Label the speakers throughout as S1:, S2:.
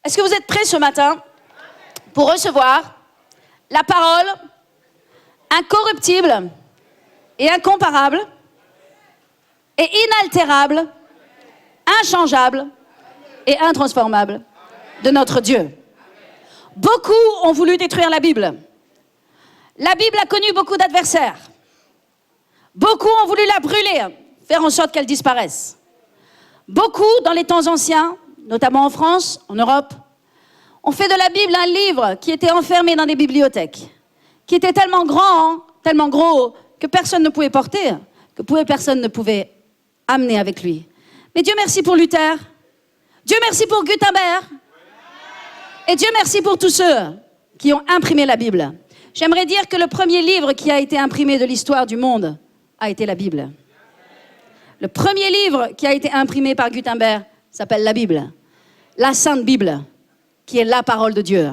S1: Est-ce que vous êtes prêts ce matin pour recevoir la parole incorruptible et incomparable et inaltérable, inchangeable et intransformable de notre Dieu? Beaucoup ont voulu détruire la Bible. La Bible a connu beaucoup d'adversaires. Beaucoup ont voulu la brûler, faire en sorte qu'elle disparaisse. Beaucoup, dans les temps anciens, notamment en France, en Europe, ont fait de la Bible un livre qui était enfermé dans des bibliothèques, qui était tellement grand, tellement gros, que personne ne pouvait porter, que personne ne pouvait amener avec lui. Mais Dieu merci pour Luther, Dieu merci pour Gutenberg, et Dieu merci pour tous ceux qui ont imprimé la Bible. J'aimerais dire que le premier livre qui a été imprimé de l'histoire du monde a été la Bible. Le premier livre qui a été imprimé par Gutenberg s'appelle la Bible, la Sainte Bible, qui est la parole de Dieu.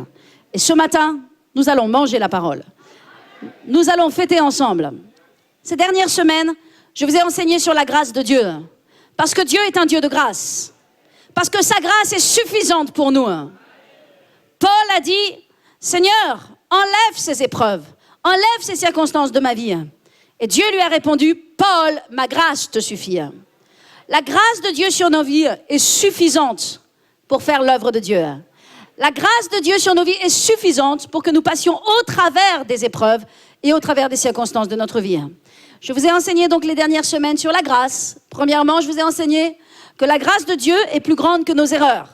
S1: Et ce matin, nous allons manger la parole. Nous allons fêter ensemble. Ces dernières semaines, je vous ai enseigné sur la grâce de Dieu. Parce que Dieu est un Dieu de grâce. Parce que sa grâce est suffisante pour nous. Paul a dit, Seigneur, enlève ces épreuves, enlève ces circonstances de ma vie. Et Dieu lui a répondu, Paul, ma grâce te suffit. La grâce de Dieu sur nos vies est suffisante pour faire l'œuvre de Dieu. La grâce de Dieu sur nos vies est suffisante pour que nous passions au travers des épreuves et au travers des circonstances de notre vie. Je vous ai enseigné donc les dernières semaines sur la grâce. Premièrement, je vous ai enseigné que la grâce de Dieu est plus grande que nos erreurs.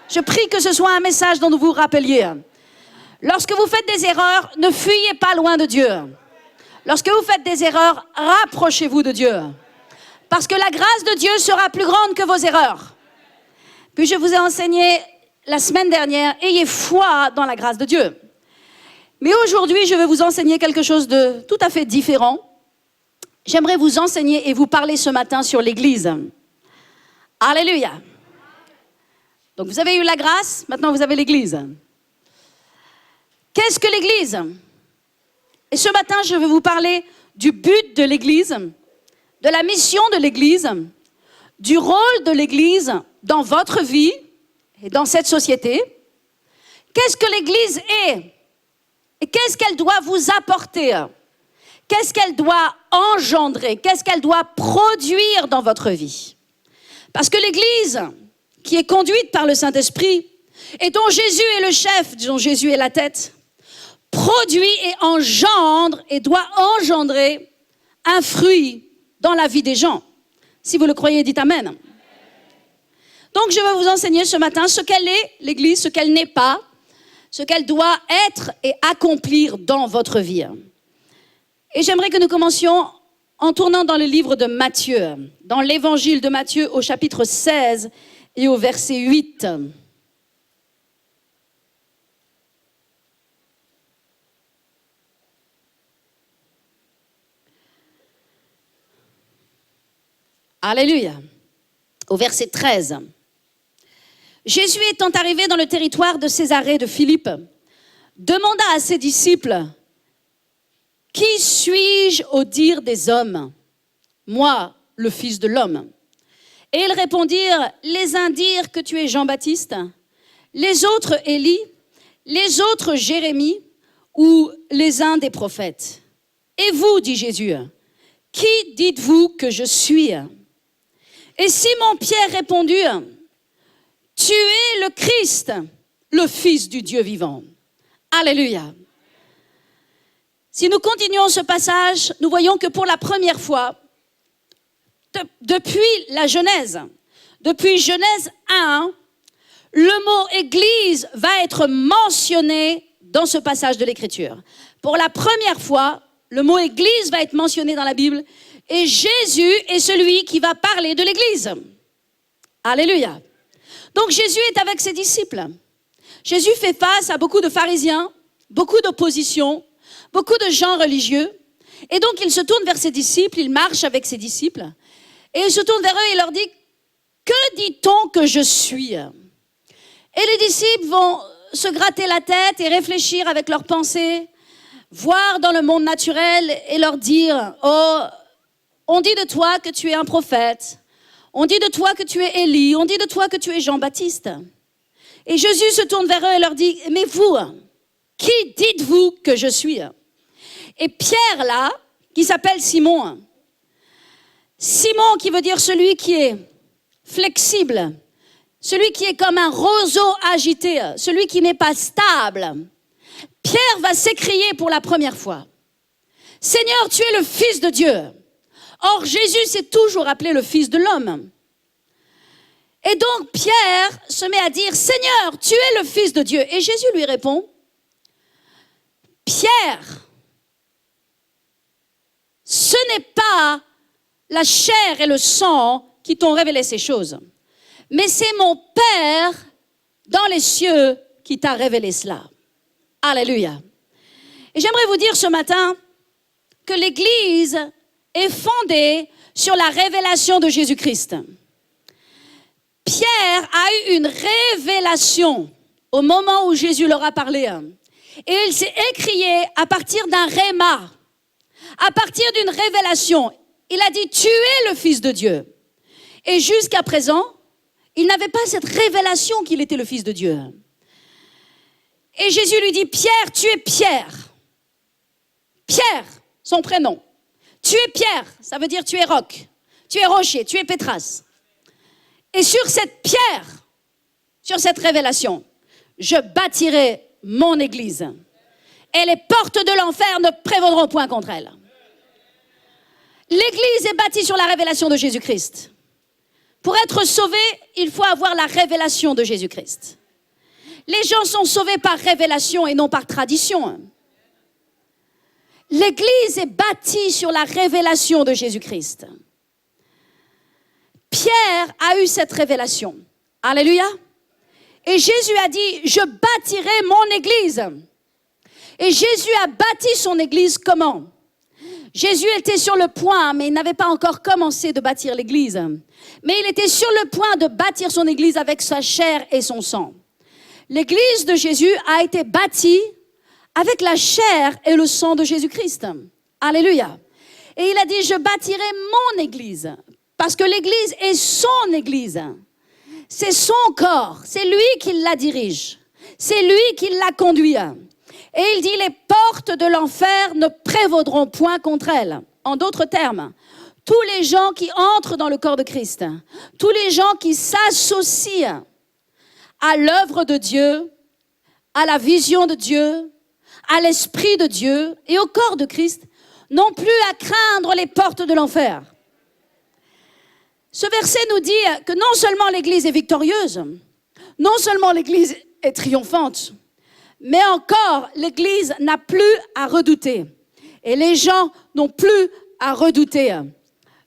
S1: Je prie que ce soit un message dont vous vous rappeliez. Lorsque vous faites des erreurs, ne fuyez pas loin de Dieu. Lorsque vous faites des erreurs, rapprochez-vous de Dieu. Parce que la grâce de Dieu sera plus grande que vos erreurs. Puis je vous ai enseigné la semaine dernière, ayez foi dans la grâce de Dieu. Mais aujourd'hui, je vais vous enseigner quelque chose de tout à fait différent. J'aimerais vous enseigner et vous parler ce matin sur l'Église. Alléluia. Donc vous avez eu la grâce, maintenant vous avez l'Église. Qu'est-ce que l'Église? Et ce matin, je vais vous parler du but de l'Église, de la mission de l'Église, du rôle de l'Église dans votre vie et dans cette société. Qu'est-ce que l'Église est? Et qu'est-ce qu'elle doit vous apporter? Qu'est-ce qu'elle doit engendrer? Qu'est-ce qu'elle doit produire dans votre vie? Parce que l'Église, qui est conduite par le Saint-Esprit, et dont Jésus est le chef, dont Jésus est la tête, produit et engendre et doit engendrer un fruit dans la vie des gens. Si vous le croyez, dites Amen. Donc je vais vous enseigner ce matin ce qu'elle est, l'Église, ce qu'elle n'est pas, ce qu'elle doit être et accomplir dans votre vie. Et j'aimerais que nous commencions en tournant dans le livre de Matthieu, dans l'évangile de Matthieu au chapitre 16 et au verset 8. Alléluia. Au verset 13. Jésus étant arrivé dans le territoire de Césarée de Philippe, demanda à ses disciples, « Qui suis-je au dire des hommes? Moi, le Fils de l'homme. » Et ils répondirent, les uns dirent que tu es Jean-Baptiste, les autres Élie, les autres Jérémie ou les uns des prophètes. Et vous, dit Jésus, qui dites-vous que je suis? Et Simon-Pierre répondit, tu es le Christ, le Fils du Dieu vivant. Alléluia. Si nous continuons ce passage, nous voyons que pour la première fois, depuis la Genèse, depuis Genèse 1, le mot Église va être mentionné dans ce passage de l'Écriture. Pour la première fois, le mot Église va être mentionné dans la Bible et Jésus est celui qui va parler de l'Église. Alléluia. Donc Jésus est avec ses disciples. Jésus fait face à beaucoup de pharisiens, beaucoup d'opposition, beaucoup de gens religieux. Et donc il se tourne vers ses disciples, il marche avec ses disciples. Et il se tourne vers eux et il leur dit, que dit-on que je suis? Et les disciples vont se gratter la tête et réfléchir avec leurs pensées, voir dans le monde naturel et leur dire, oh, on dit de toi que tu es un prophète. On dit de toi que tu es Élie, on dit de toi que tu es Jean-Baptiste. Et Jésus se tourne vers eux et leur dit, mais vous, qui dites-vous que je suis? Et Pierre là, qui s'appelle Simon, Simon qui veut dire celui qui est flexible, celui qui est comme un roseau agité, celui qui n'est pas stable. Pierre va s'écrier pour la première fois, Seigneur, tu es le Fils de Dieu. Or, Jésus s'est toujours appelé le Fils de l'homme. Et donc, Pierre se met à dire, Seigneur, tu es le Fils de Dieu. Et Jésus lui répond, Pierre, ce n'est pas la chair et le sang qui t'ont révélé ces choses, mais c'est mon Père dans les cieux qui t'a révélé cela. Alléluia. Et j'aimerais vous dire ce matin que l'Église est fondée sur la révélation de Jésus-Christ. Pierre a eu une révélation au moment où Jésus leur a parlé. Et il s'est écrié à partir d'un réma, à partir d'une révélation. Il a dit, tu es le Fils de Dieu. Et jusqu'à présent, il n'avait pas cette révélation qu'il était le Fils de Dieu. Et Jésus lui dit, Pierre, tu es Pierre. Pierre, son prénom. Tu es Pierre, ça veut dire tu es roc. Tu es rocher, tu es pétrasse. Et sur cette pierre, sur cette révélation, je bâtirai mon église. Et les portes de l'enfer ne prévaudront point contre elle. L'église est bâtie sur la révélation de Jésus-Christ. Pour être sauvé, il faut avoir la révélation de Jésus-Christ. Les gens sont sauvés par révélation et non par tradition. L'église est bâtie sur la révélation de Jésus-Christ. Pierre a eu cette révélation. Alléluia. Et Jésus a dit, je bâtirai mon église. Et Jésus a bâti son église comment? Jésus était sur le point, mais il n'avait pas encore commencé de bâtir l'église. Mais il était sur le point de bâtir son église avec sa chair et son sang. L'église de Jésus a été bâtie avec la chair et le sang de Jésus-Christ. Alléluia. Et il a dit, je bâtirai mon église. Parce que l'église est son église. C'est son corps. C'est lui qui la dirige. C'est lui qui la conduit. Et il dit, les portes de l'enfer ne prévaudront point contre elle. En d'autres termes, tous les gens qui entrent dans le corps de Christ, tous les gens qui s'associent à l'œuvre de Dieu, à la vision de Dieu, à l'esprit de Dieu et au corps de Christ, n'ont plus à craindre les portes de l'enfer. Ce verset nous dit que non seulement l'Église est victorieuse, non seulement l'Église est triomphante, mais encore l'Église n'a plus à redouter. Et les gens n'ont plus à redouter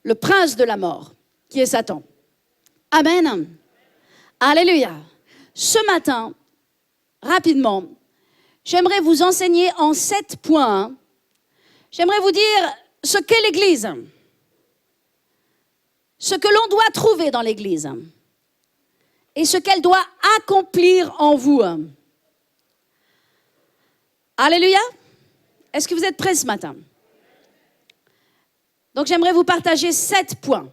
S1: le prince de la mort, qui est Satan. Amen. Alléluia. Ce matin, rapidement, j'aimerais vous enseigner en 7 points. J'aimerais vous dire ce qu'est l'Église. Ce que l'on doit trouver dans l'Église et ce qu'elle doit accomplir en vous. Alléluia. Est-ce que vous êtes prêts ce matin? Donc j'aimerais vous partager 7 points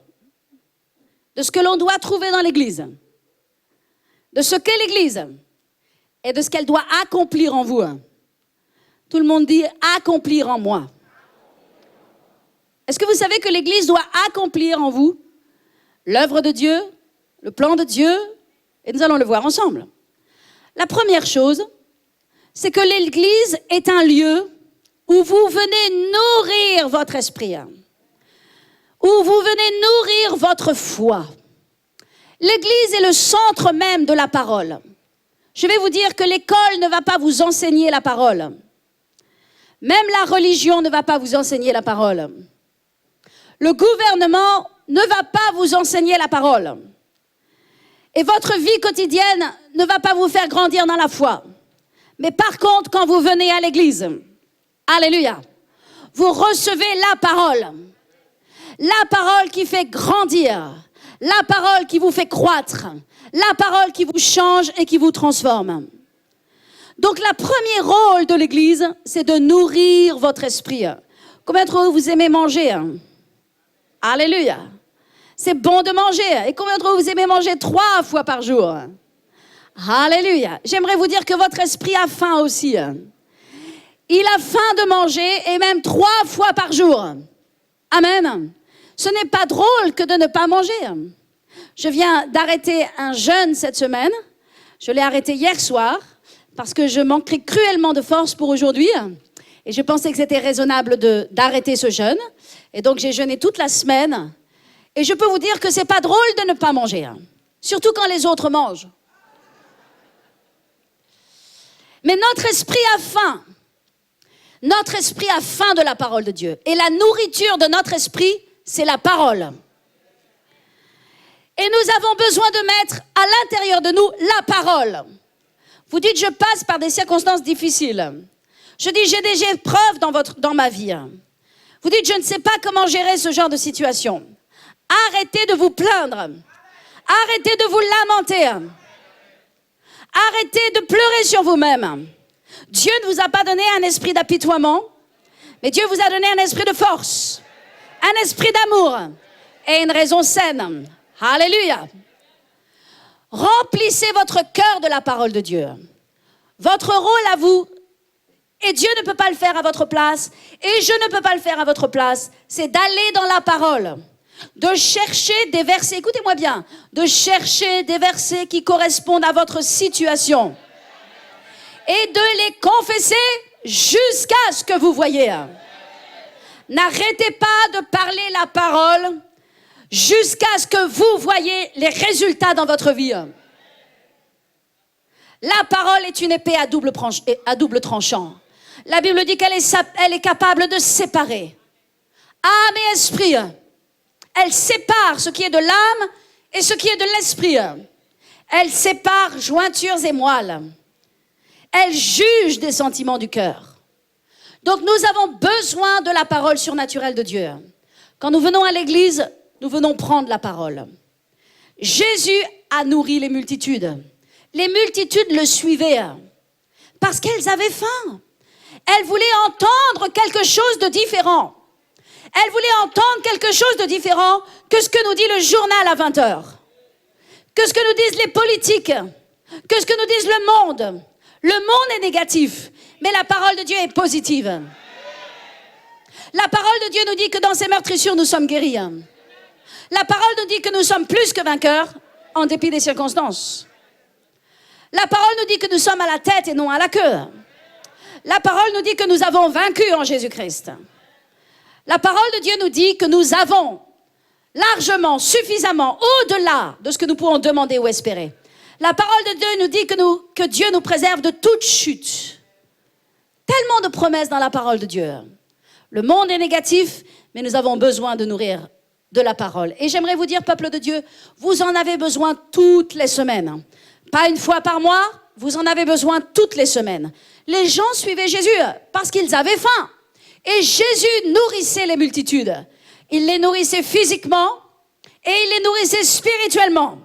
S1: de ce que l'on doit trouver dans l'Église, de ce qu'est l'Église et de ce qu'elle doit accomplir en vous. Tout le monde dit accomplir en moi. Est-ce que vous savez que l'Église doit accomplir en vous l'œuvre de Dieu, le plan de Dieu, et nous allons le voir ensemble. La première chose, c'est que l'Église est un lieu où vous venez nourrir votre esprit, où vous venez nourrir votre foi. L'Église est le centre même de la parole. Je vais vous dire que l'école ne va pas vous enseigner la parole. Même la religion ne va pas vous enseigner la parole. Le gouvernement ne va pas vous enseigner la parole. Et votre vie quotidienne ne va pas vous faire grandir dans la foi. Mais par contre, quand vous venez à l'église, alléluia, vous recevez la parole qui fait grandir, la parole qui vous fait croître, la parole qui vous change et qui vous transforme. Donc, le premier rôle de l'église, c'est de nourrir votre esprit. Combien d'entre vous aimez manger? Alléluia. C'est bon de manger. Et combien d'entre vous aimez manger 3 fois par jour? Alléluia. J'aimerais vous dire que votre esprit a faim aussi. Il a faim de manger et même 3 fois par jour. Amen. Ce n'est pas drôle que de ne pas manger. Je viens d'arrêter un jeûne cette semaine. Je l'ai arrêté hier soir parce que je manquais cruellement de force pour aujourd'hui. Et je pensais que c'était raisonnable d'arrêter ce jeûne. Et donc j'ai jeûné toute la semaine. Et je peux vous dire que c'est pas drôle de ne pas manger. Surtout quand les autres mangent. Mais notre esprit a faim. Notre esprit a faim de la parole de Dieu. Et la nourriture de notre esprit, c'est la parole. Et nous avons besoin de mettre à l'intérieur de nous la parole. Vous dites, je passe par des circonstances difficiles. Je dis, j'ai des épreuves dans ma vie. Vous dites, je ne sais pas comment gérer ce genre de situation. Arrêtez de vous plaindre. Arrêtez de vous lamenter. Arrêtez de pleurer sur vous-même. Dieu ne vous a pas donné un esprit d'apitoiement, mais Dieu vous a donné un esprit de force, un esprit d'amour et une raison saine. Alléluia. Remplissez votre cœur de la parole de Dieu. Votre rôle à vous, et Dieu ne peut pas le faire à votre place, et je ne peux pas le faire à votre place, c'est d'aller dans la parole, de chercher des versets, écoutez-moi bien, de chercher des versets qui correspondent à votre situation et de les confesser jusqu'à ce que vous voyez. N'arrêtez pas de parler la parole jusqu'à ce que vous voyez les résultats dans votre vie. La parole est une épée à double tranchant. La Bible dit qu'elle est capable de séparer âme et esprit. Elle sépare ce qui est de l'âme et ce qui est de l'esprit. Elle sépare jointures et moelles. Elle juge des sentiments du cœur. Donc nous avons besoin de la parole surnaturelle de Dieu. Quand nous venons à l'église, nous venons prendre la parole. Jésus a nourri les multitudes. Les multitudes le suivaient parce qu'elles avaient faim. Elles voulaient entendre quelque chose de différent. Elles voulaient entendre quelque chose de différent que ce que nous dit le journal à 20h, que ce que nous disent les politiques, que ce que nous disent le monde. Le monde est négatif, mais la parole de Dieu est positive. La parole de Dieu nous dit que dans ses meurtrissures, nous sommes guéris. La parole nous dit que nous sommes plus que vainqueurs, en dépit des circonstances. La parole nous dit que nous sommes à la tête et non à la queue. La parole nous dit que nous avons vaincu en Jésus-Christ. La parole de Dieu nous dit que nous avons largement, suffisamment, au-delà de ce que nous pouvons demander ou espérer. La parole de Dieu nous dit que Dieu nous préserve de toute chute. Tellement de promesses dans la parole de Dieu. Le monde est négatif, mais nous avons besoin de nourrir de la parole. Et j'aimerais vous dire, peuple de Dieu, vous en avez besoin toutes les semaines. Pas une fois par mois, vous en avez besoin toutes les semaines. Les gens suivaient Jésus parce qu'ils avaient faim. Et Jésus nourrissait les multitudes. Il les nourrissait physiquement et il les nourrissait spirituellement.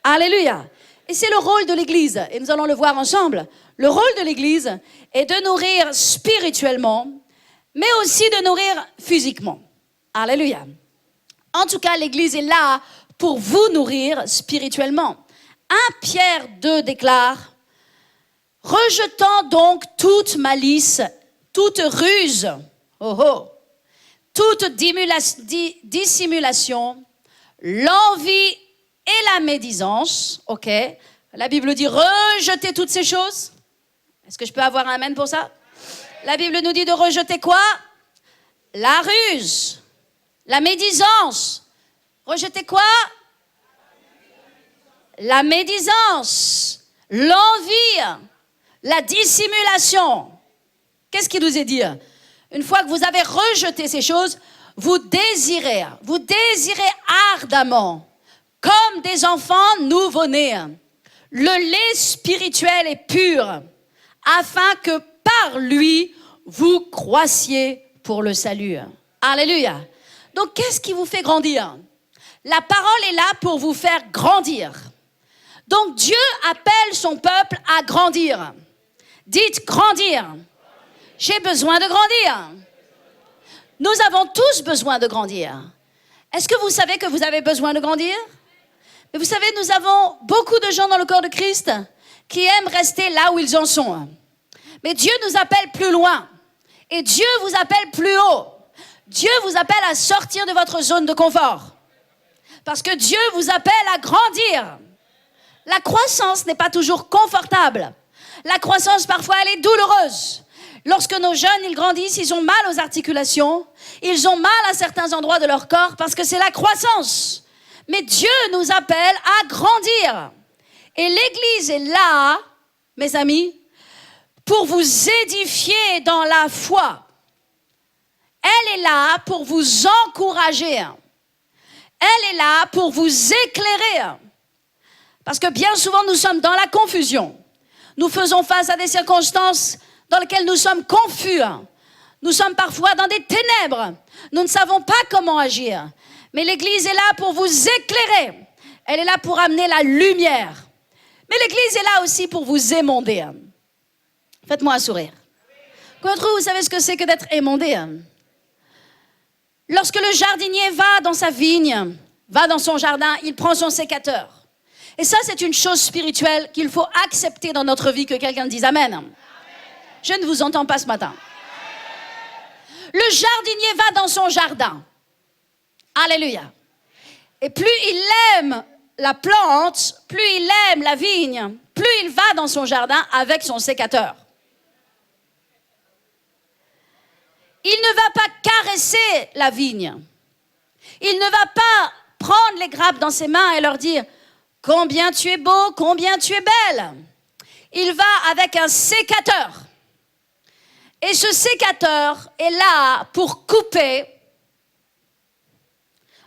S1: Alléluia. Et c'est le rôle de l'Église, et nous allons le voir ensemble. Le rôle de l'Église est de nourrir spirituellement, mais aussi de nourrir physiquement. Alléluia. En tout cas, l'Église est là pour vous nourrir spirituellement. 1 Pierre 2 déclare « Rejetant donc toute malice, toute ruse, toute dissimulation, l'envie et la médisance, ok. La Bible dit rejeter toutes ces choses. Est-ce que je peux avoir un amen pour ça? La Bible nous dit de rejeter quoi? La ruse, la médisance. Rejeter quoi? La médisance, l'envie, la dissimulation. Qu'est-ce qu'il nous est dit? Une fois que vous avez rejeté ces choses, vous désirez ardemment, comme des enfants nouveau-nés, le lait spirituel et pur, afin que par lui, vous croissiez pour le salut. Alléluia. Donc, qu'est-ce qui vous fait grandir? La parole est là pour vous faire grandir. Donc, Dieu appelle son peuple à grandir. Dites grandir. J'ai besoin de grandir. Nous avons tous besoin de grandir. Est-ce que vous savez que vous avez besoin de grandir? Mais vous savez, nous avons beaucoup de gens dans le corps de Christ qui aiment rester là où ils en sont. Mais Dieu nous appelle plus loin. Et Dieu vous appelle plus haut. Dieu vous appelle à sortir de votre zone de confort. Parce que Dieu vous appelle à grandir. La croissance n'est pas toujours confortable. La croissance, parfois, elle est douloureuse. Lorsque nos jeunes, ils grandissent, ils ont mal aux articulations. Ils ont mal à certains endroits de leur corps parce que c'est la croissance. Mais Dieu nous appelle à grandir. Et l'Église est là, mes amis, pour vous édifier dans la foi. Elle est là pour vous encourager. Elle est là pour vous éclairer. Parce que bien souvent, nous sommes dans la confusion. Nous faisons face à des circonstances dans lesquelles nous sommes confus. Nous sommes parfois dans des ténèbres. Nous ne savons pas comment agir. Mais l'Église est là pour vous éclairer. Elle est là pour amener la lumière. Mais l'Église est là aussi pour vous émonder. Faites-moi un sourire. Combien d'entre vous savez ce que c'est que d'être émondé? Lorsque le jardinier va dans sa vigne, va dans son jardin, il prend son sécateur. Et ça, c'est une chose spirituelle qu'il faut accepter dans notre vie, que quelqu'un dise Amen. Amen. Je ne vous entends pas ce matin. Le jardinier va dans son jardin. Alléluia. Et plus il aime la plante, plus il aime la vigne, plus il va dans son jardin avec son sécateur. Il ne va pas caresser la vigne. Il ne va pas prendre les grappes dans ses mains et leur dire « Combien tu es beau, combien tu es belle ». Il va avec un sécateur. Et ce sécateur est là pour couper,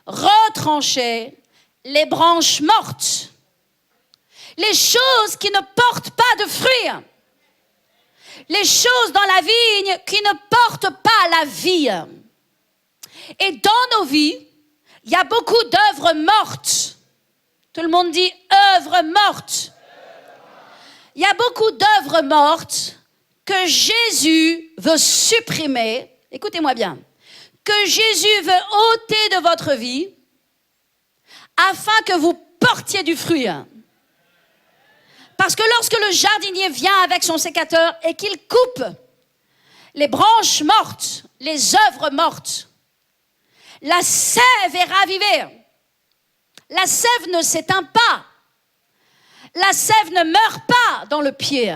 S1: retrancher les branches mortes, les choses qui ne portent pas de fruits, les choses dans la vigne qui ne portent pas la vie. Et dans nos vies, il y a beaucoup d'œuvres mortes. Tout le monde dit œuvres mortes. Il y a beaucoup d'œuvres mortes que Jésus veut supprimer. Écoutez-moi bien. Que Jésus veut ôter de votre vie afin que vous portiez du fruit. Parce que lorsque le jardinier vient avec son sécateur et qu'il coupe les branches mortes, les œuvres mortes, la sève est ravivée. La sève ne s'éteint pas. La sève ne meurt pas dans le pied.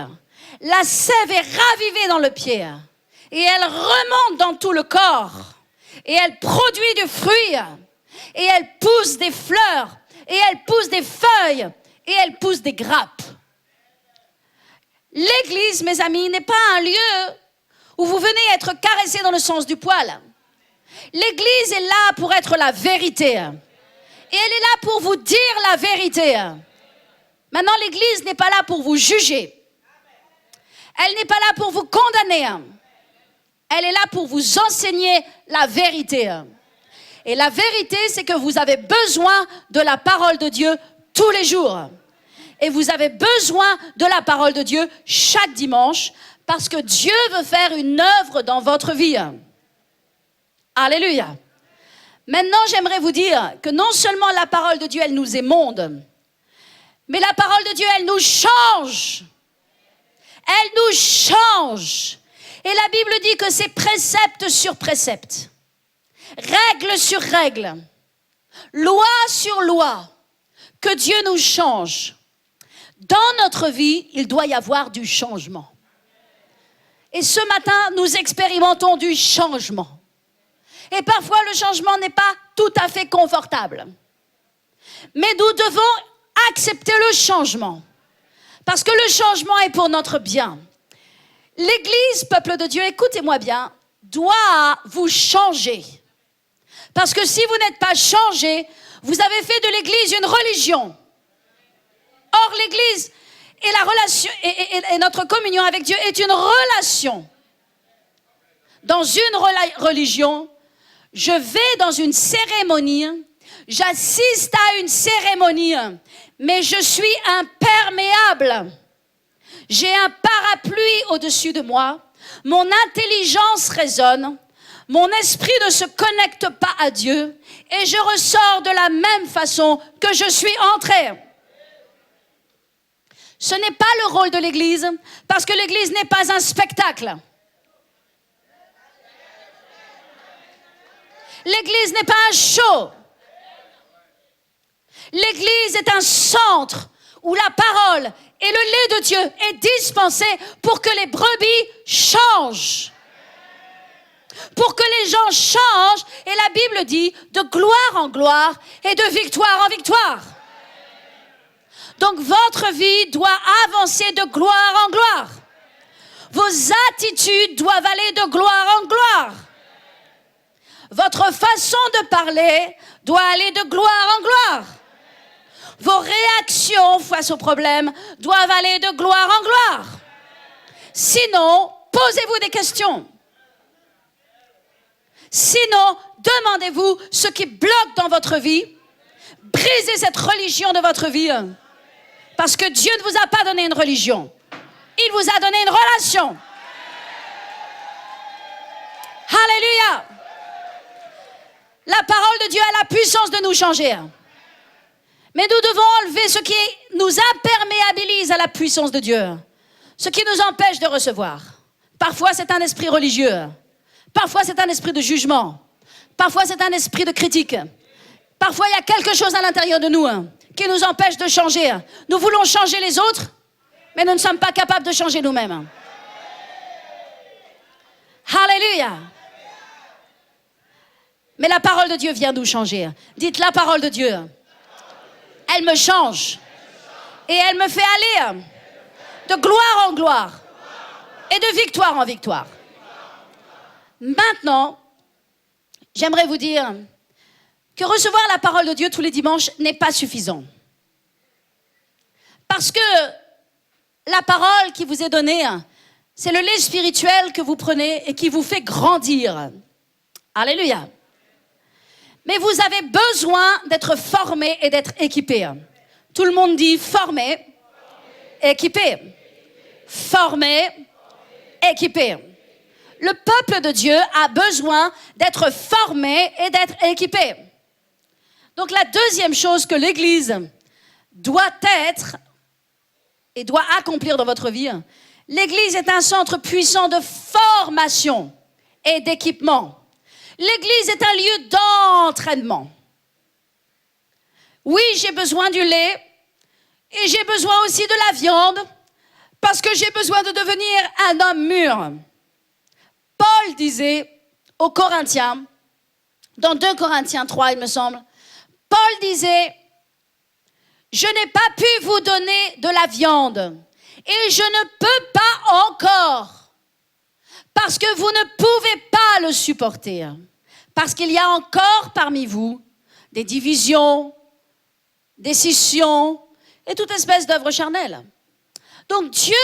S1: La sève est ravivée dans le pied. Et elle remonte dans tout le corps. Et elle produit du fruit. Et elle pousse des fleurs. Et elle pousse des feuilles. Et elle pousse des grappes. L'église, mes amis, n'est pas un lieu où vous venez être caressé dans le sens du poil. L'église est là pour être la vérité. Et elle est là pour vous dire la vérité. Maintenant, l'église n'est pas là pour vous juger. Elle n'est pas là pour vous condamner. Elle est là pour vous enseigner la vérité. Et la vérité, c'est que vous avez besoin de la parole de Dieu tous les jours. Et vous avez besoin de la parole de Dieu chaque dimanche parce que Dieu veut faire une œuvre dans votre vie. Alléluia. Maintenant, j'aimerais vous dire que non seulement la parole de Dieu, elle nous émonde, mais la parole de Dieu, elle nous change. Elle nous change. Et la Bible dit que c'est précepte sur précepte, règle sur règle, loi sur loi, que Dieu nous change. Dans notre vie, il doit y avoir du changement. Et ce matin, nous expérimentons du changement. Et parfois, le changement n'est pas tout à fait confortable. Mais nous devons accepter le changement. Parce que le changement est pour notre bien. L'Église, peuple de Dieu, écoutez-moi bien, doit vous changer. Parce que si vous n'êtes pas changé, vous avez fait de l'Église une religion. Or, l'Église et la relation et notre communion avec Dieu est une relation. Dans une religion, je vais dans une cérémonie, j'assiste à une cérémonie, mais je suis imperméable. J'ai un parapluie au-dessus de moi, mon intelligence résonne, Mon esprit ne se connecte pas à Dieu et je ressors de la même façon que je suis entré. Ce n'est pas le rôle de l'Église, parce que l'Église n'est pas un spectacle. L'Église n'est pas un show. L'Église est un centre où la parole et le lait de Dieu est dispensé pour que les brebis changent. Pour que les gens changent, et la Bible dit, de gloire en gloire et de victoire en victoire. Donc votre vie doit avancer de gloire en gloire. Vos attitudes doivent aller de gloire en gloire. Votre façon de parler doit aller de gloire en gloire. Vos réactions face aux problèmes doivent aller de gloire en gloire. Sinon, posez-vous des questions. Sinon, demandez-vous ce qui bloque dans votre vie. Brisez cette religion de votre vie. Parce que Dieu ne vous a pas donné une religion. Il vous a donné une relation. Alléluia. La parole de Dieu a la puissance de nous changer. Mais nous devons enlever ce qui nous imperméabilise à la puissance de Dieu. Ce qui nous empêche de recevoir. Parfois, c'est un esprit religieux. Parfois, c'est un esprit de jugement. Parfois, c'est un esprit de critique. Parfois, il y a quelque chose à l'intérieur de nous qui nous empêche de changer. Nous voulons changer les autres, mais nous ne sommes pas capables de changer nous-mêmes. Alléluia. Mais la parole de Dieu vient nous changer. Dites la parole de Dieu. Elle me change. Et elle me fait aller de gloire en gloire et de victoire en victoire. Maintenant, j'aimerais vous dire que recevoir la parole de Dieu tous les dimanches n'est pas suffisant. Parce que la parole qui vous est donnée, c'est le lait spirituel que vous prenez et qui vous fait grandir. Alléluia. Mais vous avez besoin d'être formé et d'être équipé. Tout le monde dit formé, équipé. Formé, équipé. Le peuple de Dieu a besoin d'être formé et d'être équipé. Donc la deuxième chose que l'Église doit être et doit accomplir dans votre vie, l'Église est un centre puissant de formation et d'équipement. L'Église est un lieu d'entraînement. Oui, j'ai besoin du lait et j'ai besoin aussi de la viande parce que j'ai besoin de devenir un homme mûr. Paul disait aux Corinthiens, dans 2 Corinthiens 3, il me semble, Paul disait, « Je n'ai pas pu vous donner de la viande et je ne peux pas encore parce que vous ne pouvez pas le supporter. Parce qu'il y a encore parmi vous des divisions, des scissions et toute espèce d'œuvre charnelle. Donc Dieu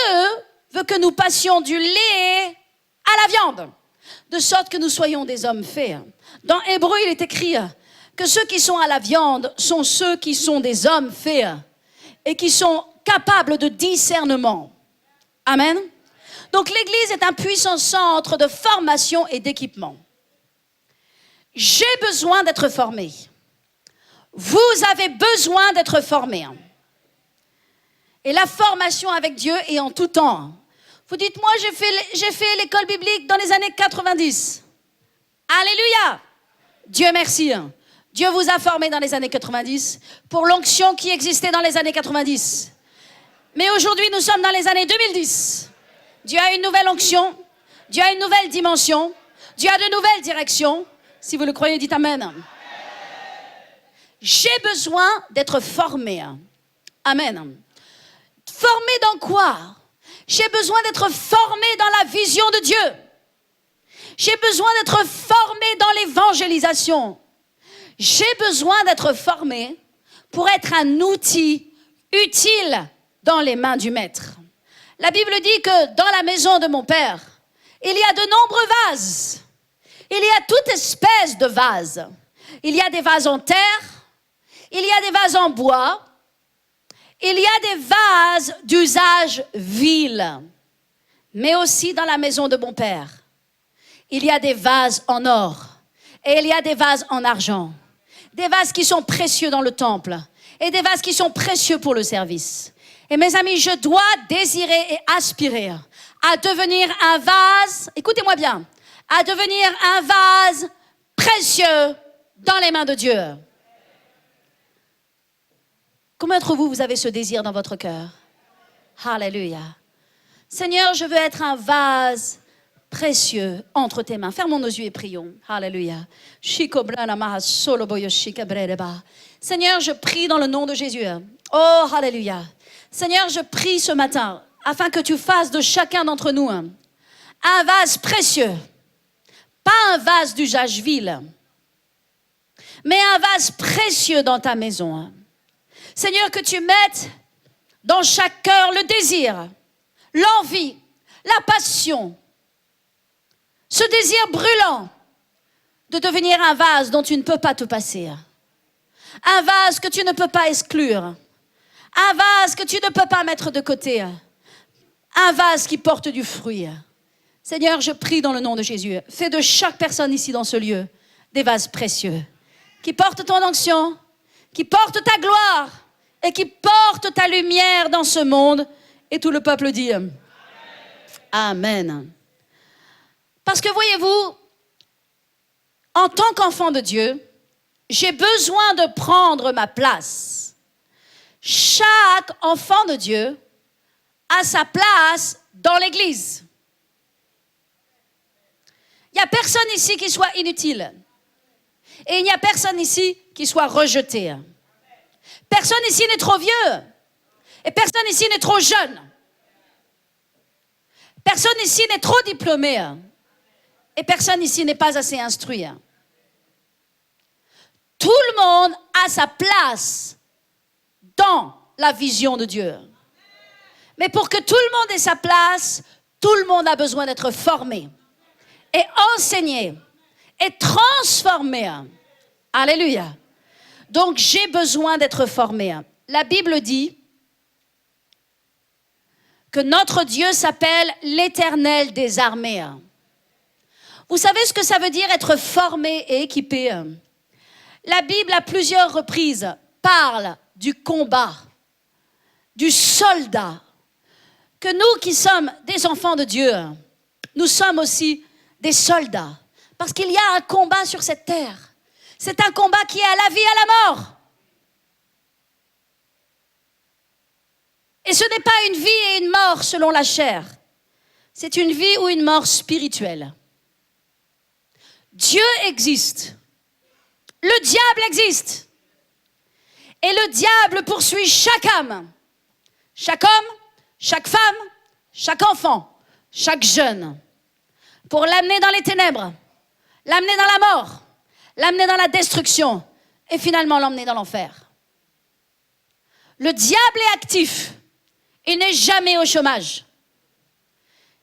S1: veut que nous passions du lait à la viande, de sorte que nous soyons des hommes faits. Dans Hébreu, il est écrit que ceux qui sont à la viande sont ceux qui sont des hommes faits et qui sont capables de discernement. Amen. Donc l'Église est un puissant centre de formation et d'équipement. J'ai besoin d'être formé. Vous avez besoin d'être formé. Et la formation avec Dieu est en tout temps. Vous dites, moi j'ai fait l'école biblique dans les années 90. Alléluia. Dieu merci. Dieu vous a formé dans les années 90 pour l'onction qui existait dans les années 90. Mais aujourd'hui, nous sommes dans les années 2010. Dieu a une nouvelle onction. Dieu a une nouvelle dimension. Dieu a de nouvelles directions. Si vous le croyez, dites Amen. J'ai besoin d'être formé. Amen. Formé dans quoi? J'ai besoin d'être formé dans la vision de Dieu. J'ai besoin d'être formé dans l'évangélisation. J'ai besoin d'être formé pour être un outil utile dans les mains du Maître. La Bible dit que dans la maison de mon Père, il y a de nombreux vases. Il y a toute espèce de vases. Il y a des vases en terre, il y a des vases en bois, il y a des vases d'usage vil, mais aussi dans la maison de mon Père. il y a des vases en or et il y a des vases en argent. Des vases qui sont précieux dans le temple et des vases qui sont précieux pour le service. Et mes amis, je dois désirer et aspirer à devenir un vase, écoutez-moi bien, à devenir un vase précieux dans les mains de Dieu. Combien d'entre vous avez ce désir dans votre cœur? Alléluia. Seigneur, je veux être un vase précieux entre tes mains. Fermons nos yeux et prions. Alléluia. Seigneur, je prie dans le nom de Jésus. Oh, alléluia. Seigneur, je prie ce matin afin que tu fasses de chacun d'entre nous un vase précieux. Pas un vase d'usage vil, mais un vase précieux dans ta maison. Seigneur, que tu mettes dans chaque cœur le désir, l'envie, la passion, ce désir brûlant de devenir un vase dont tu ne peux pas te passer. Un vase que tu ne peux pas exclure. Un vase que tu ne peux pas mettre de côté. Un vase qui porte du fruit. Seigneur, je prie dans le nom de Jésus. Fais de chaque personne ici dans ce lieu des vases précieux qui portent ton onction, qui portent ta gloire et qui portent ta lumière dans ce monde. Et tout le peuple dit Amen. Amen. Parce que voyez-vous, en tant qu'enfant de Dieu, j'ai besoin de prendre ma place. Chaque enfant de Dieu a sa place dans l'Église. Il n'y a personne ici qui soit inutile. Et il n'y a personne ici qui soit rejeté. Personne ici n'est trop vieux. Et personne ici n'est trop jeune. Personne ici n'est trop diplômé. Et personne ici n'est pas assez instruit. Tout le monde a sa place dans la vision de Dieu. Mais pour que tout le monde ait sa place, tout le monde a besoin d'être formé et enseigné et transformé. Alléluia. Donc j'ai besoin d'être formé. La Bible dit que notre Dieu s'appelle l'Éternel des armées. Vous savez ce que ça veut dire être formé et équipé? La Bible à plusieurs reprises parle du combat, du soldat. Que nous qui sommes des enfants de Dieu, nous sommes aussi des soldats. Parce qu'il y a un combat sur cette terre. C'est un combat qui est à la vie et à la mort. Et ce n'est pas une vie et une mort selon la chair. C'est une vie ou une mort spirituelle. Dieu existe. Le diable existe. Et le diable poursuit chaque âme, chaque homme, chaque femme, chaque enfant, chaque jeune, pour l'amener dans les ténèbres, l'amener dans la mort, l'amener dans la destruction et finalement l'emmener dans l'enfer. Le diable est actif. Il n'est jamais au chômage.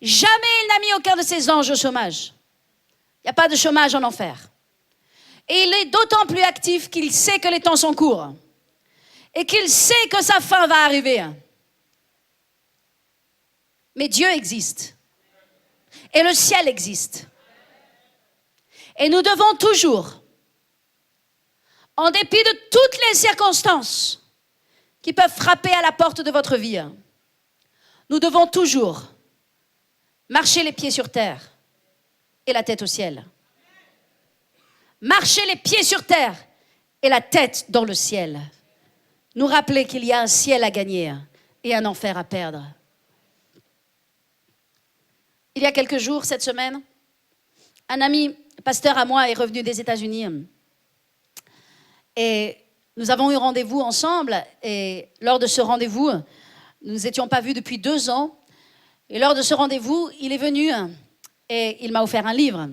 S1: Jamais il n'a mis aucun de ses anges au chômage. Il n'y a pas de chômage en enfer. Et il est d'autant plus actif qu'il sait que les temps sont courts. Et qu'il sait que sa fin va arriver. Mais Dieu existe. Et le ciel existe. Et nous devons toujours, en dépit de toutes les circonstances qui peuvent frapper à la porte de votre vie, nous devons toujours marcher les pieds sur terre et la tête au ciel. Marcher les pieds sur terre et la tête dans le ciel. Nous rappeler qu'il y a un ciel à gagner et un enfer à perdre. Il y a quelques jours, cette semaine, un ami pasteur à moi est revenu des États-Unis. Et nous avons eu rendez-vous ensemble. Et lors de ce rendez-vous, nous ne nous étions pas vus depuis 2 ans. Et lors de ce rendez-vous, il est venu et il m'a offert un livre.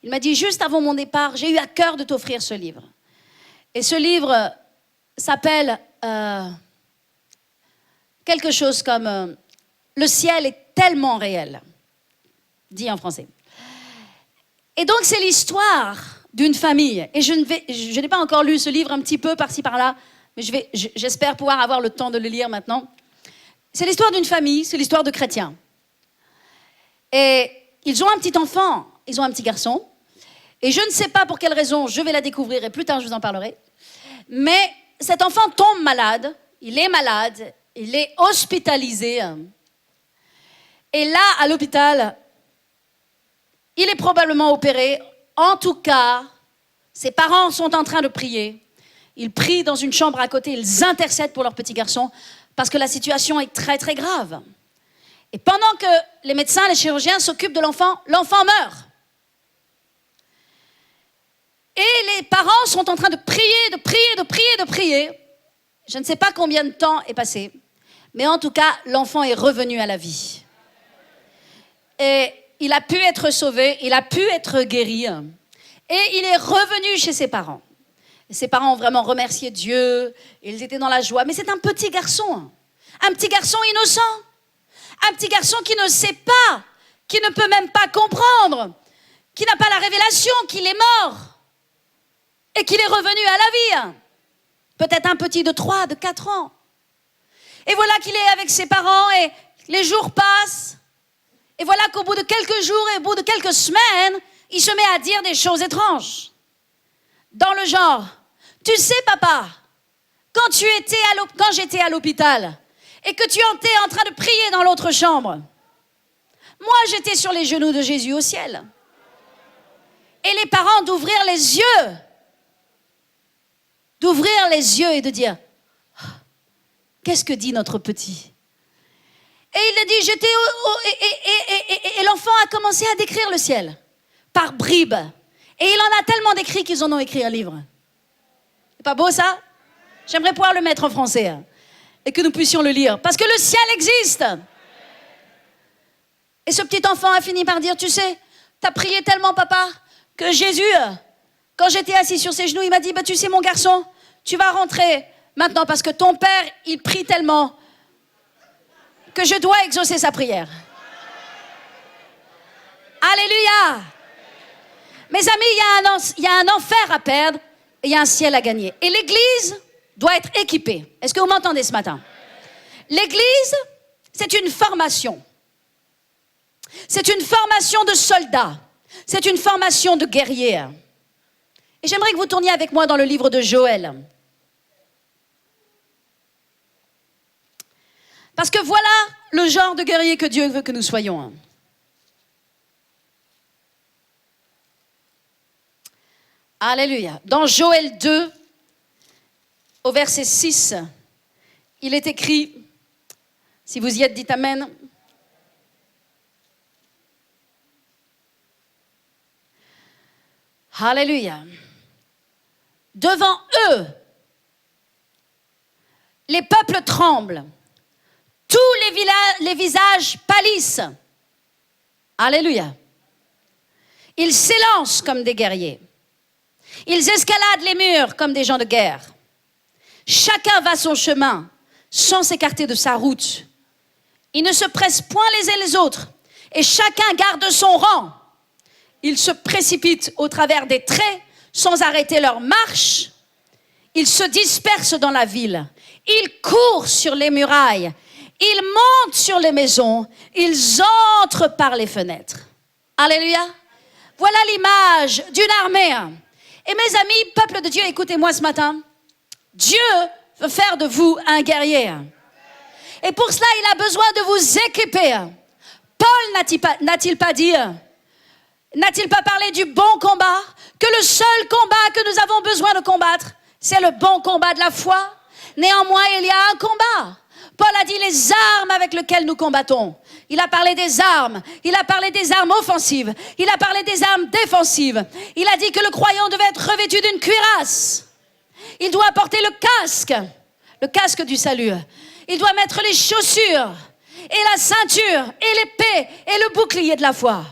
S1: Il m'a dit, juste avant mon départ, j'ai eu à cœur de t'offrir ce livre. Et ce livre s'appelle quelque chose comme Le ciel est tellement réel, dit en français. Et donc c'est l'histoire d'une famille. Et je n'ai pas encore lu ce livre, un petit peu par-ci par-là, mais j'espère pouvoir avoir le temps de le lire maintenant. C'est l'histoire d'une famille, c'est l'histoire de chrétiens. Et ils ont un petit enfant. ils ont un petit garçon. Et je ne sais pas pour quelle raison, je vais la découvrir et plus tard je vous en parlerai. Mais cet enfant tombe malade, il est hospitalisé. Et là, à l'hôpital, il est probablement opéré. En tout cas, ses parents sont en train de prier. Ils prient dans une chambre à côté, ils intercèdent pour leur petit garçon parce que la situation est très très grave. Et pendant que les médecins, les chirurgiens s'occupent de l'enfant, l'enfant meurt. Et les parents sont en train de prier. Je ne sais pas combien de temps est passé, mais en tout cas, l'enfant est revenu à la vie. Et il a pu être sauvé, il a pu être guéri, et il est revenu chez ses parents. Et ses parents ont vraiment remercié Dieu, ils étaient dans la joie. Mais c'est un petit garçon innocent, un petit garçon qui ne sait pas, qui ne peut même pas comprendre, qui n'a pas la révélation qu'il est mort. Et qu'il est revenu à la vie. Peut-être un petit de 3, de 4 ans. Et voilà qu'il est avec ses parents et les jours passent. Et voilà qu'au bout de quelques jours et au bout de quelques semaines, il se met à dire des choses étranges. Dans le genre, tu sais papa, quand j'étais à l'hôpital et que tu étais en train de prier dans l'autre chambre, moi j'étais sur les genoux de Jésus au ciel. Et les parents d'ouvrir les yeux et de dire qu'est-ce que dit notre petit? Et il a dit et l'enfant a commencé à décrire le ciel par bribes. Et il en a tellement décrit qu'ils en ont écrit un livre. C'est pas beau ça? J'aimerais pouvoir le mettre en français et que nous puissions le lire parce que le ciel existe. Et ce petit enfant a fini par dire, tu sais, t'as prié tellement papa que Jésus, quand j'étais assis sur ses genoux, il m'a dit, tu sais mon garçon, tu vas rentrer maintenant parce que ton père, il prie tellement que je dois exaucer sa prière. Alléluia. Mes amis, il y a un enfer à perdre et il y a un ciel à gagner. Et l'église doit être équipée. Est-ce que vous m'entendez ce matin? L'église, c'est une formation. C'est une formation de soldats. C'est une formation de guerriers. Et j'aimerais que vous tourniez avec moi dans le livre de Joël. Parce que voilà le genre de guerrier que Dieu veut que nous soyons. Alléluia. Dans Joël 2, au verset 6, il est écrit, si vous y êtes, dites Amen. Alléluia. Devant eux, les peuples tremblent. Tous les visages pâlissent. Alléluia. Ils s'élancent comme des guerriers. Ils escaladent les murs comme des gens de guerre. Chacun va son chemin sans s'écarter de sa route. Ils ne se pressent point les uns les autres et chacun garde son rang. Ils se précipitent au travers des traits sans arrêter leur marche. Ils se dispersent dans la ville. Ils courent sur les murailles. Ils montent sur les maisons. Ils entrent par les fenêtres. Alléluia. Voilà l'image d'une armée. Et mes amis, peuple de Dieu, écoutez-moi ce matin. Dieu veut faire de vous un guerrier. Et pour cela, il a besoin de vous équiper. Paul n'a-t-il pas parlé du bon combat? Que le seul combat que nous avons besoin de combattre, c'est le bon combat de la foi. Néanmoins, il y a un combat. Paul a dit les armes avec lesquelles nous combattons. Il a parlé des armes. Il a parlé des armes offensives. Il a parlé des armes défensives. Il a dit que le croyant devait être revêtu d'une cuirasse. Il doit porter le casque du salut. Il doit mettre les chaussures et la ceinture et l'épée et le bouclier de la foi.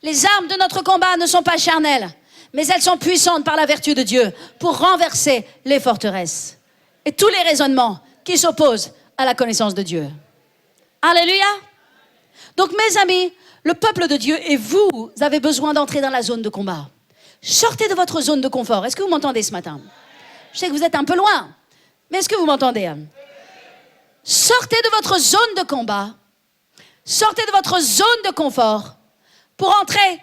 S1: Les armes de notre combat ne sont pas charnelles, mais elles sont puissantes par la vertu de Dieu pour renverser les forteresses et tous les raisonnements qui s'opposent à la connaissance de Dieu. Alléluia. Donc mes amis, le peuple de Dieu et vous avez besoin d'entrer dans la zone de combat. Sortez de votre zone de confort. Est-ce que vous m'entendez ce matin? Je sais que vous êtes un peu loin, mais est-ce que vous m'entendez? Sortez de votre zone de combat. Sortez de votre zone de confort pour entrer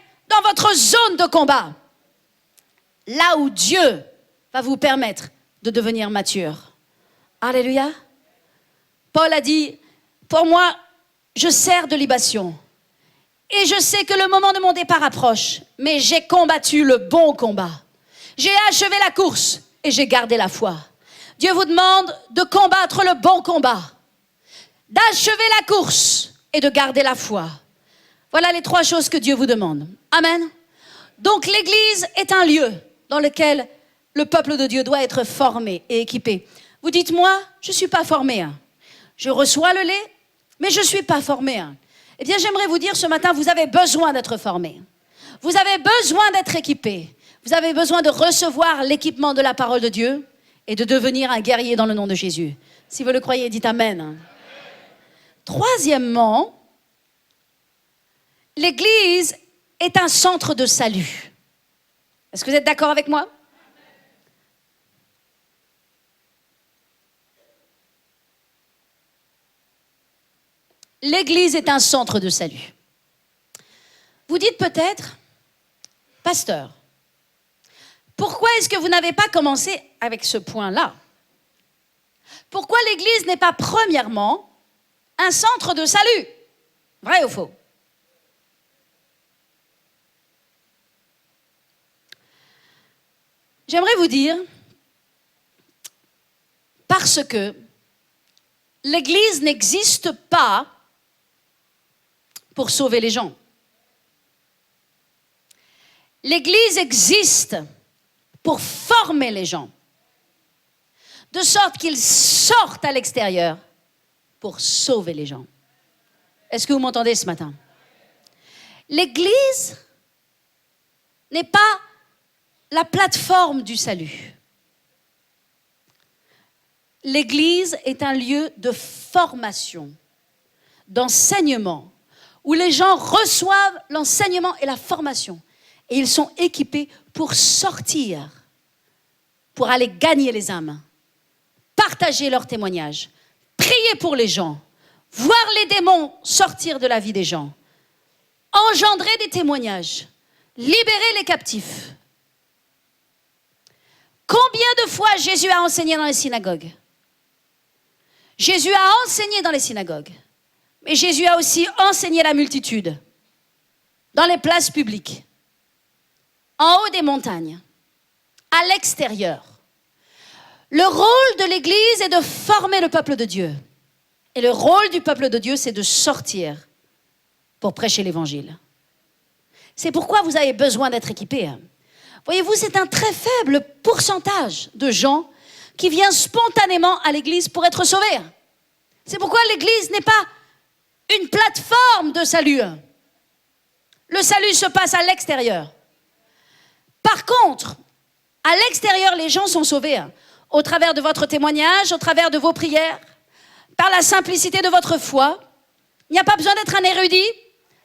S1: votre zone de combat. Là où Dieu va vous permettre de devenir mature. Alléluia. Paul a dit, pour moi, je sers de libation. Et je sais que le moment de mon départ approche, mais j'ai combattu le bon combat. J'ai achevé la course et j'ai gardé la foi. Dieu vous demande de combattre le bon combat, d'achever la course et de garder la foi. Voilà les 3 choses que Dieu vous demande. Amen. Donc l'Église est un lieu dans lequel le peuple de Dieu doit être formé et équipé. Vous dites, moi, je ne suis pas formé. Je reçois le lait, mais je ne suis pas formé. Eh bien, j'aimerais vous dire ce matin, vous avez besoin d'être formé. Vous avez besoin d'être équipé. Vous avez besoin de recevoir l'équipement de la parole de Dieu et de devenir un guerrier dans le nom de Jésus. Si vous le croyez, dites Amen. Troisièmement, l'Église est un centre de salut. Est-ce que vous êtes d'accord avec moi? L'Église est un centre de salut. Vous dites peut-être, pasteur, pourquoi est-ce que vous n'avez pas commencé avec ce point-là? Pourquoi l'Église n'est pas premièrement un centre de salut? Vrai ou faux? J'aimerais vous dire, parce que l'Église n'existe pas pour sauver les gens. L'Église existe pour former les gens, de sorte qu'ils sortent à l'extérieur pour sauver les gens. Est-ce que vous m'entendez ce matin? L'Église n'est pas la plateforme du salut. L'Église est un lieu de formation, d'enseignement, où les gens reçoivent l'enseignement et la formation. Et ils sont équipés pour sortir, pour aller gagner les âmes, partager leurs témoignages, prier pour les gens, voir les démons sortir de la vie des gens, engendrer des témoignages, libérer les captifs. Combien de fois Jésus a enseigné dans les synagogues? Jésus a enseigné dans les synagogues, mais Jésus a aussi enseigné la multitude, dans les places publiques, en haut des montagnes, à l'extérieur. Le rôle de l'Église est de former le peuple de Dieu. Et le rôle du peuple de Dieu, c'est de sortir pour prêcher l'Évangile. C'est pourquoi vous avez besoin d'être équipés. Voyez-vous, c'est un très faible pourcentage de gens qui viennent spontanément à l'Église pour être sauvés. C'est pourquoi l'Église n'est pas une plateforme de salut. Le salut se passe à l'extérieur. Par contre, à l'extérieur, les gens sont sauvés au travers de votre témoignage, au travers de vos prières, par la simplicité de votre foi. Il n'y a pas besoin d'être un érudit,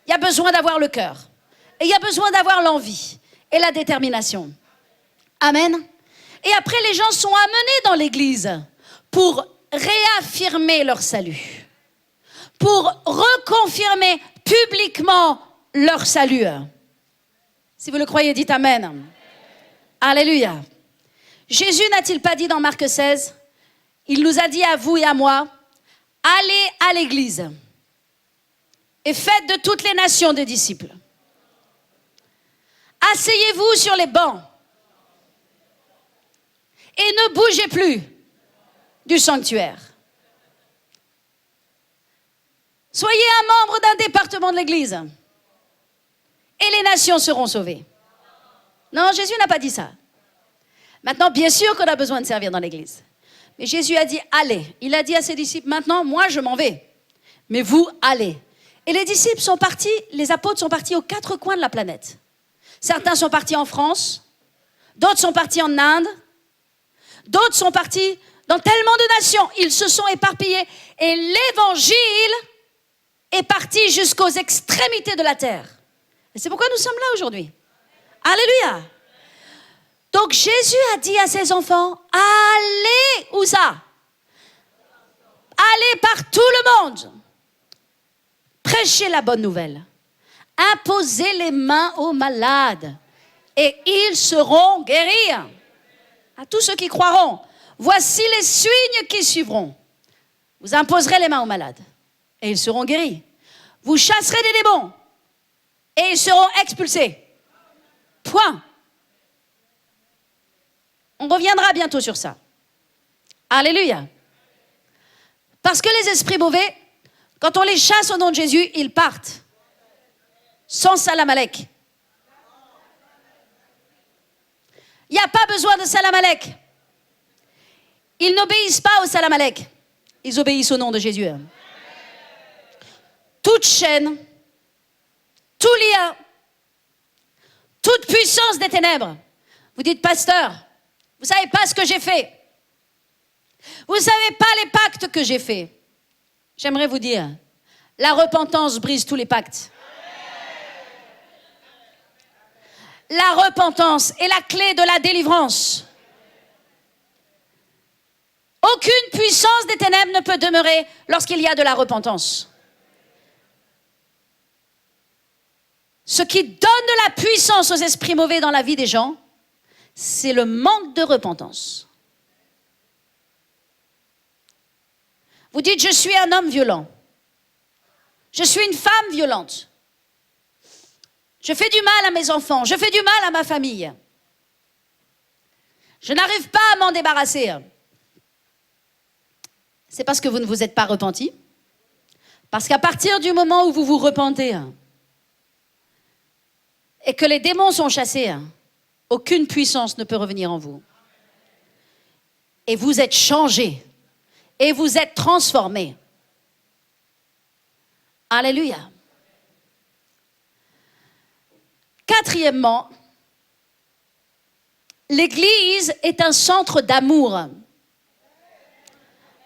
S1: il y a besoin d'avoir le cœur. Et il y a besoin d'avoir l'envie et la détermination. Amen. Et après, les gens sont amenés dans l'Église pour réaffirmer leur salut, pour reconfirmer publiquement leur salut. Si vous le croyez, dites Amen. Alléluia. Jésus n'a-t-il pas dit dans Marc 16, il nous a dit à vous et à moi, allez à l'Église et faites de toutes les nations des disciples. Asseyez-vous sur les bancs et ne bougez plus du sanctuaire. Soyez un membre d'un département de l'Église et les nations seront sauvées. Non, Jésus n'a pas dit ça. Maintenant, bien sûr qu'on a besoin de servir dans l'Église. Mais Jésus a dit, allez. Il a dit à ses disciples, maintenant, moi, je m'en vais. Mais vous, allez. Et les disciples sont partis, les apôtres sont partis aux 4 coins de la planète. Certains sont partis en France, d'autres sont partis en Inde, d'autres sont partis dans tellement de nations. Ils se sont éparpillés. Et l'Évangile est parti jusqu'aux extrémités de la terre. Et c'est pourquoi nous sommes là aujourd'hui. Alléluia. Donc Jésus a dit à ses enfants, allez, où ça? Allez par tout le monde. Prêchez la bonne nouvelle. imposez les mains aux malades et ils seront guéris. À tous ceux qui croiront, voici les signes qui suivront. Vous imposerez les mains aux malades et ils seront guéris. Vous chasserez des démons et ils seront expulsés. Point. On reviendra bientôt sur ça. Alléluia. Parce que les esprits mauvais, quand on les chasse au nom de Jésus, ils partent. Sans Salam Alek. Il n'y a pas besoin de Salam Alek. Ils n'obéissent pas au Salam Alek. Ils obéissent au nom de Jésus. Toute chaîne, tout lien, toute puissance des ténèbres. Vous dites, pasteur, vous ne savez pas ce que j'ai fait. Vous ne savez pas les pactes que j'ai faits. J'aimerais vous dire, la repentance brise tous les pactes. La repentance est la clé de la délivrance. Aucune puissance des ténèbres ne peut demeurer lorsqu'il y a de la repentance. Ce qui donne de la puissance aux esprits mauvais dans la vie des gens, c'est le manque de repentance. Vous dites, je suis un homme violent. Je suis une femme violente. Je fais du mal à mes enfants. Je fais du mal à ma famille. Je n'arrive pas à m'en débarrasser. C'est parce que vous ne vous êtes pas repenti. Parce qu'à partir du moment où vous vous repentez et que les démons sont chassés, aucune puissance ne peut revenir en vous. Et vous êtes changés. Et vous êtes transformés. Alléluia. Quatrièmement, l'Église est un centre d'amour.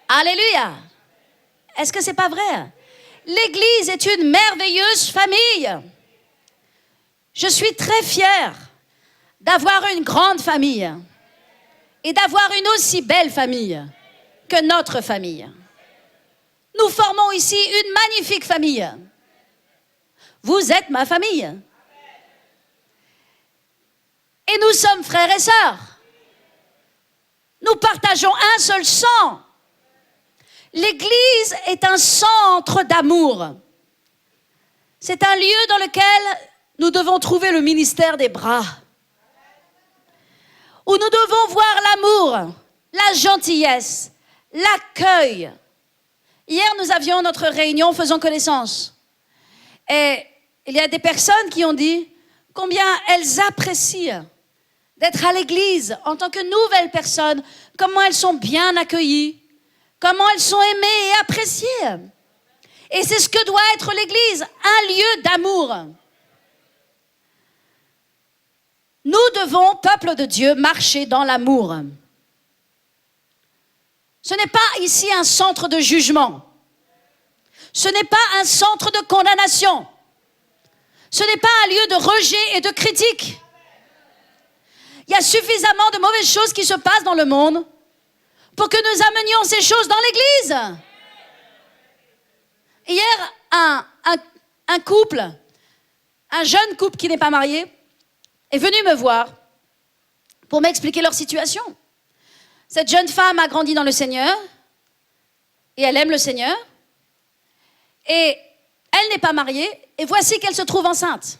S1: Alléluia. Est-ce que c'est pas vrai? L'Église est une merveilleuse famille. Je suis très fière d'avoir une grande famille et d'avoir une aussi belle famille que notre famille. Nous formons ici une magnifique famille. Vous êtes ma famille. Et nous sommes frères et sœurs. Nous partageons un seul sang. L'Église est un centre d'amour. C'est un lieu dans lequel nous devons trouver le ministère des bras. Où nous devons voir l'amour, la gentillesse, l'accueil. Hier, nous avions notre réunion Faisons connaissance. Et il y a des personnes qui ont dit combien elles apprécient d'être à l'église en tant que nouvelles personnes, comment elles sont bien accueillies, comment elles sont aimées et appréciées. Et c'est ce que doit être l'église, un lieu d'amour. Nous devons, peuple de Dieu, marcher dans l'amour. Ce n'est pas ici un centre de jugement. Ce n'est pas un centre de condamnation. Ce n'est pas un lieu de rejet et de critique. Il y a suffisamment de mauvaises choses qui se passent dans le monde pour que nous amenions ces choses dans l'église. Hier, un couple, un jeune couple qui n'est pas marié, est venu me voir pour m'expliquer leur situation. Cette jeune femme a grandi dans le Seigneur et elle aime le Seigneur. Et elle n'est pas mariée et voici qu'elle se trouve enceinte.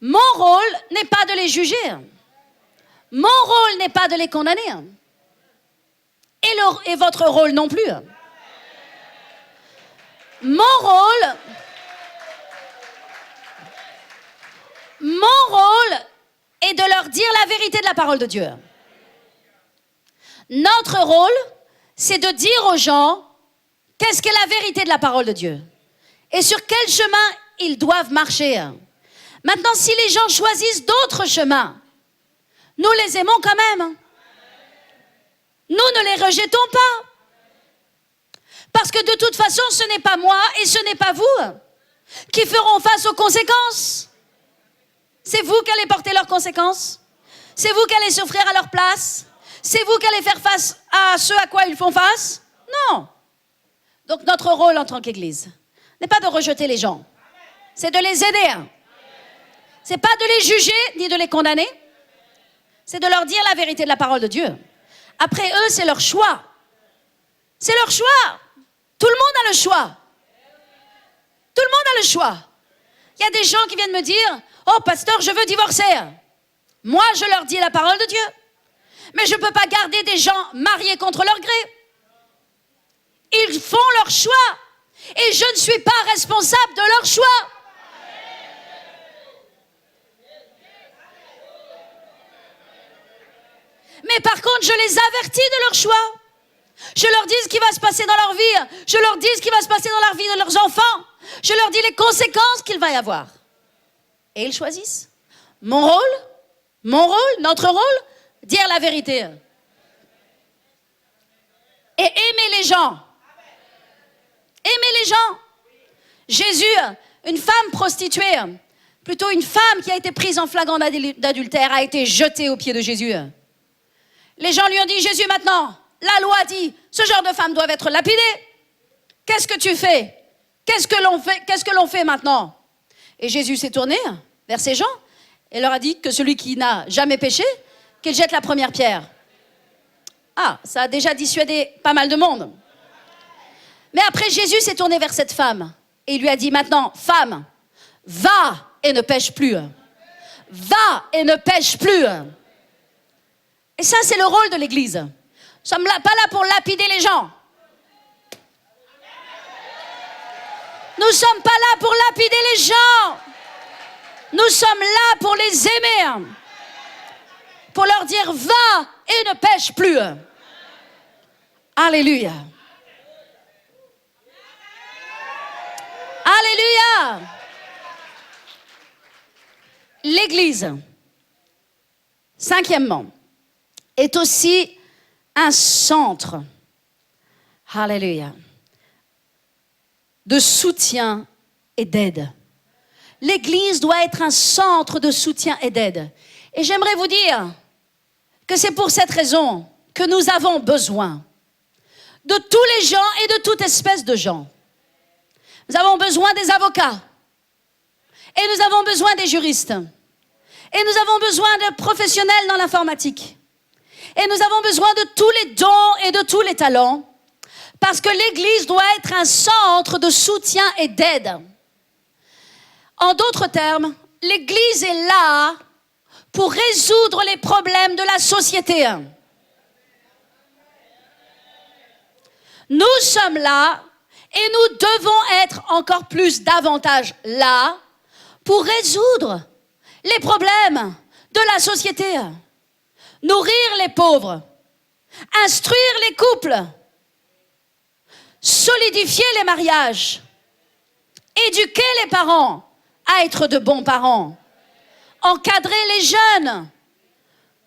S1: Mon rôle n'est pas de les juger. Mon rôle n'est pas de les condamner. Et votre rôle non plus. Mon rôle est de leur dire la vérité de la parole de Dieu. Notre rôle, c'est de dire aux gens qu'est-ce qu'est la vérité de la parole de Dieu et sur quel chemin ils doivent marcher. Maintenant, si les gens choisissent d'autres chemins, nous les aimons quand même. Nous ne les rejetons pas. Parce que de toute façon, ce n'est pas moi et ce n'est pas vous qui feront face aux conséquences. C'est vous qui allez porter leurs conséquences. C'est vous qui allez souffrir à leur place. C'est vous qui allez faire face à ce à quoi ils font face. Non. Donc notre rôle en tant qu'Église, n'est pas de rejeter les gens. C'est de les aider. C'est pas de les juger ni de les condamner. C'est de leur dire la vérité de la parole de Dieu. Après eux, c'est leur choix. C'est leur choix. Tout le monde a le choix. Tout le monde a le choix. Il y a des gens qui viennent me dire, oh pasteur, je veux divorcer. Moi, je leur dis la parole de Dieu. Mais je ne peux pas garder des gens mariés contre leur gré. Ils font leur choix. Et je ne suis pas responsable de leur choix. Mais par contre, je les avertis de leur choix. Je leur dis ce qui va se passer dans leur vie. Je leur dis ce qui va se passer dans la vie de leurs enfants. Je leur dis les conséquences qu'il va y avoir. Et ils choisissent. Mon rôle, notre rôle, dire la vérité. Et aimer les gens. Aimer les gens. Jésus, une femme prostituée, plutôt une femme qui a été prise en flagrant d'adultère, a été jetée aux pieds de Jésus. Les gens lui ont dit, Jésus, maintenant, la loi dit, ce genre de femmes doivent être lapidées. Qu'est-ce que tu fais? Qu'est-ce que l'on fait maintenant? Et Jésus s'est tourné vers ces gens et leur a dit que celui qui n'a jamais péché, qu'il jette la première pierre. Ah, ça a déjà dissuadé pas mal de monde. Mais après, Jésus s'est tourné vers cette femme et il lui a dit, maintenant, femme, va et ne pêche plus. Va et ne pêche plus. Et ça, c'est le rôle de l'Église. Nous ne sommes pas là pour lapider les gens. Nous ne sommes pas là pour lapider les gens. Nous sommes là pour les aimer. Pour leur dire, va et ne pêche plus. Alléluia. Alléluia. L'Église, cinquièmement, est aussi un centre, alléluia, de soutien et d'aide. L'Église doit être un centre de soutien et d'aide. Et j'aimerais vous dire que c'est pour cette raison que nous avons besoin de tous les gens et de toute espèce de gens. Nous avons besoin des avocats. Et nous avons besoin des juristes. Et nous avons besoin de professionnels dans l'informatique. Et nous avons besoin de tous les dons et de tous les talents. Parce que l'Église doit être un centre de soutien et d'aide. En d'autres termes, l'Église est là pour résoudre les problèmes de la société. Nous sommes là et nous devons être encore plus davantage là pour résoudre les problèmes de la société. Nourrir les pauvres, instruire les couples, solidifier les mariages, éduquer les parents à être de bons parents, encadrer les jeunes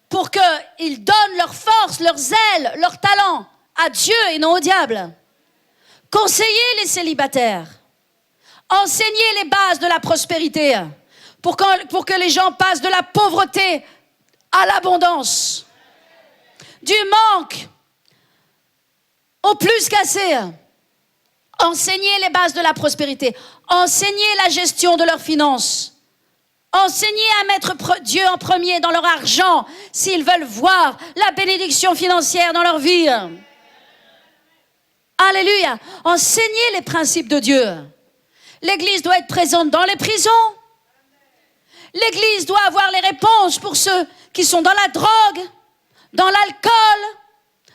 S1: pour qu'ils donnent leur force, leur zèle, leur talent à Dieu et non au diable, conseiller les célibataires, enseigner les bases de la prospérité pour que les gens passent de la pauvreté à l'abondance, du manque au plus qu'assez. Enseigner les bases de la prospérité, enseigner la gestion de leurs finances, enseigner à mettre Dieu en premier dans leur argent s'ils veulent voir la bénédiction financière dans leur vie. Alléluia. Enseigner les principes de Dieu. L'Église doit être présente dans les prisons. L'Église doit avoir les réponses pour ceux qui sont dans la drogue, dans l'alcool,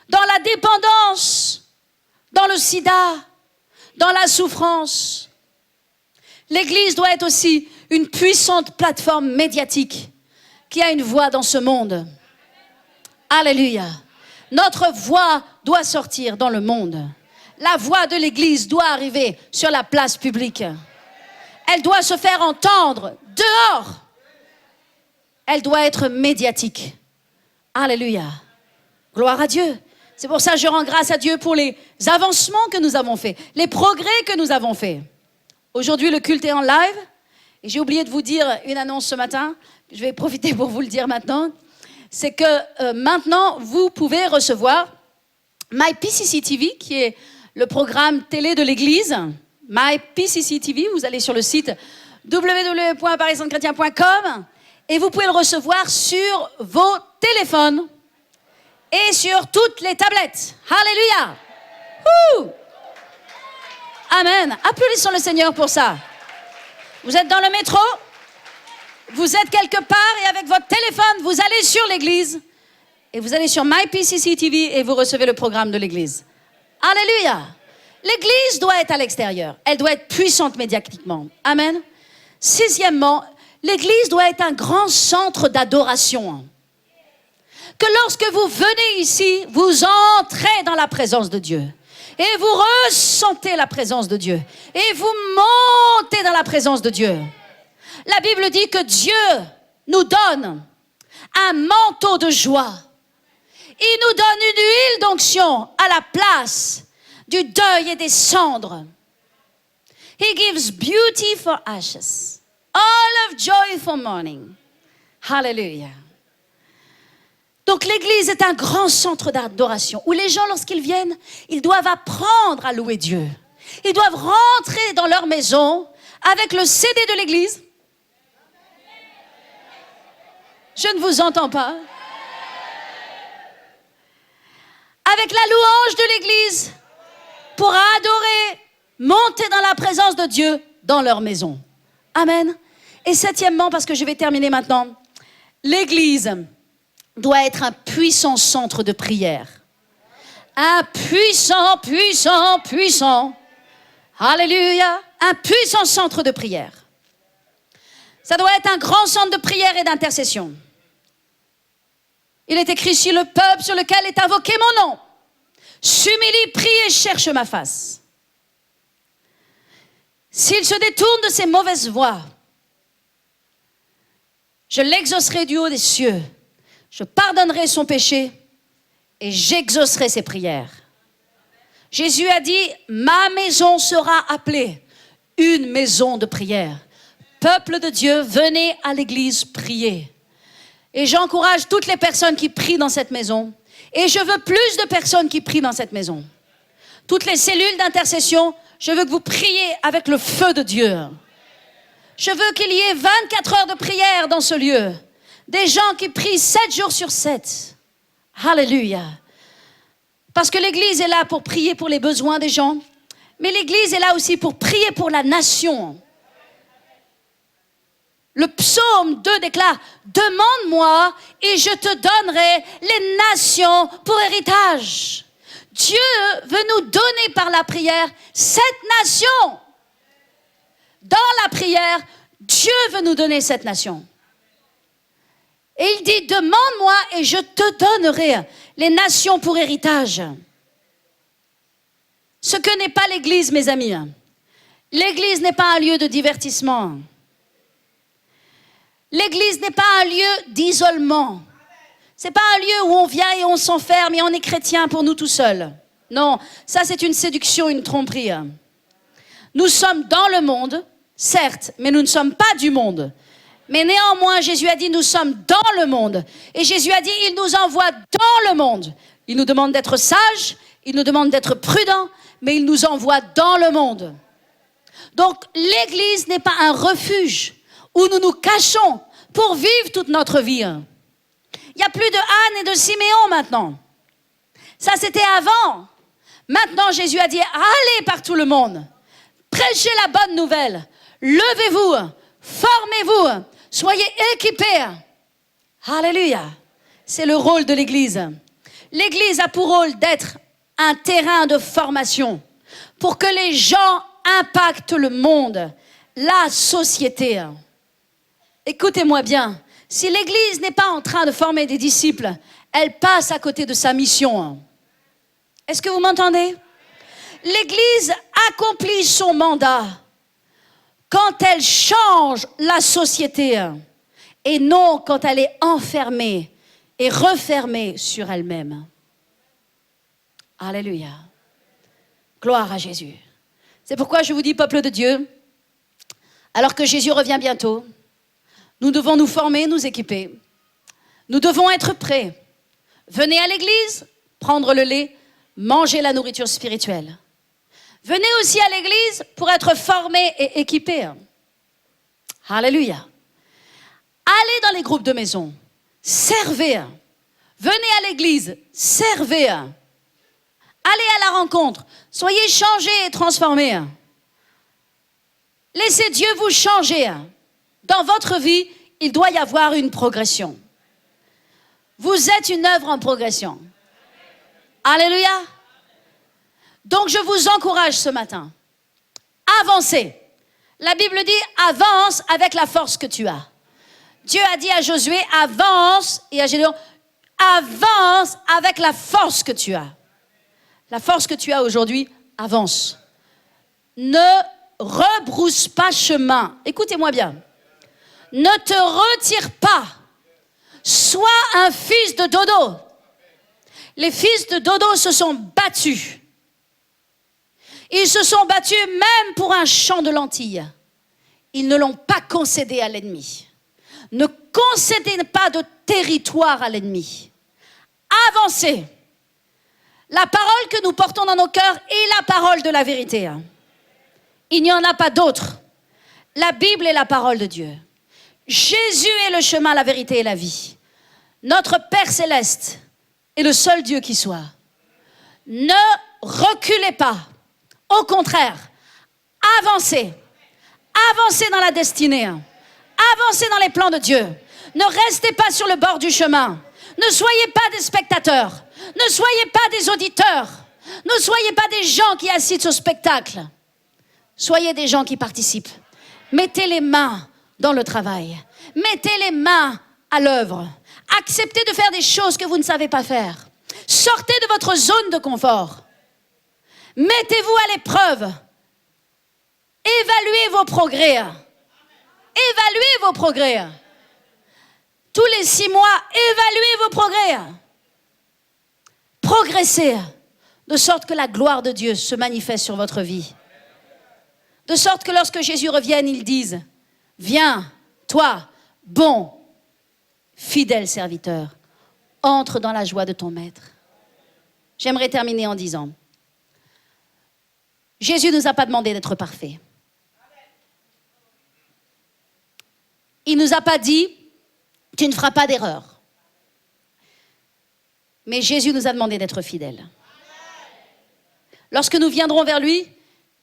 S1: dans la dépendance, dans le sida, dans la souffrance. L'Église doit être aussi une puissante plateforme médiatique qui a une voix dans ce monde. Alléluia. Notre voix doit sortir dans le monde. La voix de l'Église doit arriver sur la place publique. Elle doit se faire entendre dehors. Elle doit être médiatique. Alléluia. Gloire à Dieu. C'est pour ça que je rends grâce à Dieu pour les avancements que nous avons faits, les progrès que nous avons faits. Aujourd'hui, le culte est en live. Et j'ai oublié de vous dire une annonce ce matin. Je vais profiter pour vous le dire maintenant. C'est que maintenant, vous pouvez recevoir MyPCC TV, qui est le programme télé de l'Église. MyPCC TV. Vous allez sur le site www.parissaintechrétien.com et vous pouvez le recevoir sur vos téléphones et sur toutes les tablettes. Alléluia. Ouh. Amen. Applaudissons le Seigneur pour ça. Vous êtes dans le métro, vous êtes quelque part et avec votre téléphone, vous allez sur l'église et vous allez sur MyPCC TV et vous recevez le programme de l'église. Alléluia. L'église doit être à l'extérieur. Elle doit être puissante médiatiquement. Amen. Sixièmement, l'église doit être un grand centre d'adoration. Que lorsque vous venez ici, vous entrez dans la présence de Dieu. Et vous ressentez la présence de Dieu. Et vous montez dans la présence de Dieu. La Bible dit que Dieu nous donne un manteau de joie. Il nous donne une huile d'onction à la place du deuil et des cendres. He gives beauty for ashes, all of joy for mourning. Hallelujah. Donc l'église est un grand centre d'adoration où les gens, lorsqu'ils viennent, ils doivent apprendre à louer Dieu. Ils doivent rentrer dans leur maison avec le CD de l'église. Je ne vous entends pas. Avec la louange de l'église pour adorer, monter dans la présence de Dieu dans leur maison. Amen. Et septièmement, parce que je vais terminer maintenant, l'église doit être un puissant centre de prière. Un puissant, alléluia, un puissant centre de prière. Ça doit être un grand centre de prière et d'intercession. Il est écrit sur le peuple sur lequel est invoqué mon nom. S'humilie, prie et cherche ma face. S'il se détourne de ses mauvaises voies, je l'exaucerai du haut des cieux. Je pardonnerai son péché et j'exaucerai ses prières. Jésus a dit, ma maison sera appelée une maison de prière. Peuple de Dieu, venez à l'église prier. Et j'encourage toutes les personnes qui prient dans cette maison. Et je veux plus de personnes qui prient dans cette maison. Toutes les cellules d'intercession, je veux que vous priez avec le feu de Dieu. Je veux qu'il y ait 24 heures de prière dans ce lieu. Des gens qui prient 7 jours sur 7. Alléluia. Parce que l'église est là pour prier pour les besoins des gens. Mais l'église est là aussi pour prier pour la nation. Le psaume 2 déclare, demande-moi et je te donnerai les nations pour héritage. Dieu veut nous donner par la prière cette nation. Dans la prière, Dieu veut nous donner cette nation. Et il dit, demande-moi et je te donnerai les nations pour héritage. Ce que n'est pas l'église, mes amis. L'église n'est pas un lieu de divertissement. L'église n'est pas un lieu d'isolement. C'est pas un lieu où on vient et on s'enferme et on est chrétien pour nous tout seuls. Non, ça c'est une séduction, une tromperie. Nous sommes dans le monde, certes, mais nous ne sommes pas du monde. Mais néanmoins, Jésus a dit, nous sommes dans le monde. Et Jésus a dit, il nous envoie dans le monde. Il nous demande d'être sages, il nous demande d'être prudents, mais il nous envoie dans le monde. Donc, l'église n'est pas un refuge où nous nous cachons pour vivre toute notre vie. Il n'y a plus de Anne et de Siméon maintenant. Ça, c'était avant. Maintenant, Jésus a dit, allez par tout le monde. Prêchez la bonne nouvelle. Levez-vous. Formez-vous. Soyez équipés. Alléluia. C'est le rôle de l'église. L'église a pour rôle d'être un terrain de formation pour que les gens impactent le monde, la société. Écoutez-moi bien. Si l'église n'est pas en train de former des disciples, elle passe à côté de sa mission. Est-ce que vous m'entendez? L'église accomplit son mandat quand elle change la société et non quand elle est enfermée et refermée sur elle-même. Alléluia. Gloire à Jésus. C'est pourquoi je vous dis, peuple de Dieu, alors que Jésus revient bientôt, nous devons nous former, nous équiper. Nous devons être prêts. Venez à l'église, prendre le lait, manger la nourriture spirituelle. Venez aussi à l'église pour être formés et équipés. Alléluia. Allez dans les groupes de maison. Servez. Venez à l'église. Servez. Allez à la rencontre. Soyez changés et transformés. Laissez Dieu vous changer. Dans votre vie, il doit y avoir une progression. Vous êtes une œuvre en progression. Alléluia. Donc je vous encourage ce matin. Avancez. La Bible dit avance avec la force que tu as. Dieu a dit à Josué avance et à Gédéon avance avec la force que tu as. La force que tu as aujourd'hui, avance. Ne rebrousse pas chemin. Écoutez-moi bien. Ne te retire pas. Sois un fils de dodo. Les fils de dodo se sont battus. Ils se sont battus même pour un champ de lentilles. Ils ne l'ont pas concédé à l'ennemi. Ne concédez pas de territoire à l'ennemi. Avancez. La parole que nous portons dans nos cœurs est la parole de la vérité. Il n'y en a pas d'autre. La Bible est la parole de Dieu. Jésus est le chemin, la vérité et la vie. Notre Père céleste est le seul Dieu qui soit. Ne reculez pas. Au contraire, avancez. Avancez dans la destinée. Avancez dans les plans de Dieu. Ne restez pas sur le bord du chemin. Ne soyez pas des spectateurs. Ne soyez pas des auditeurs. Ne soyez pas des gens qui assistent au spectacle. Soyez des gens qui participent. Mettez les mains dans le travail. Mettez les mains à l'œuvre. Acceptez de faire des choses que vous ne savez pas faire. Sortez de votre zone de confort. Mettez-vous à l'épreuve. Évaluez vos progrès. Évaluez vos progrès. Tous les 6 mois, évaluez vos progrès. Progressez, de sorte que la gloire de Dieu se manifeste sur votre vie. De sorte que lorsque Jésus revienne, il dise, viens, toi, bon, fidèle serviteur, entre dans la joie de ton maître. J'aimerais terminer en disant, Jésus ne nous a pas demandé d'être parfaits. Il ne nous a pas dit, tu ne feras pas d'erreur. Mais Jésus nous a demandé d'être fidèles. Lorsque nous viendrons vers lui,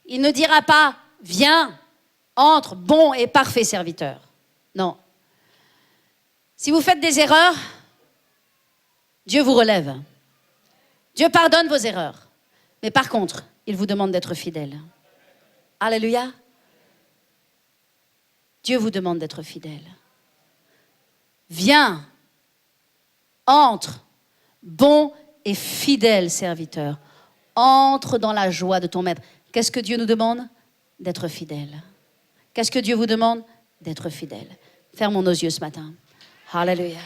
S1: il ne dira pas, viens, entre, bon et parfait serviteur. Non. Si vous faites des erreurs, Dieu vous relève. Dieu pardonne vos erreurs. Mais par contre, il vous demande d'être fidèle. Alléluia. Dieu vous demande d'être fidèle. Viens, entre, bon et fidèle serviteur. Entre dans la joie de ton maître. Qu'est-ce que Dieu nous demande? D'être fidèle. Qu'est-ce que Dieu vous demande? D'être fidèle. Fermons nos yeux ce matin. Alléluia.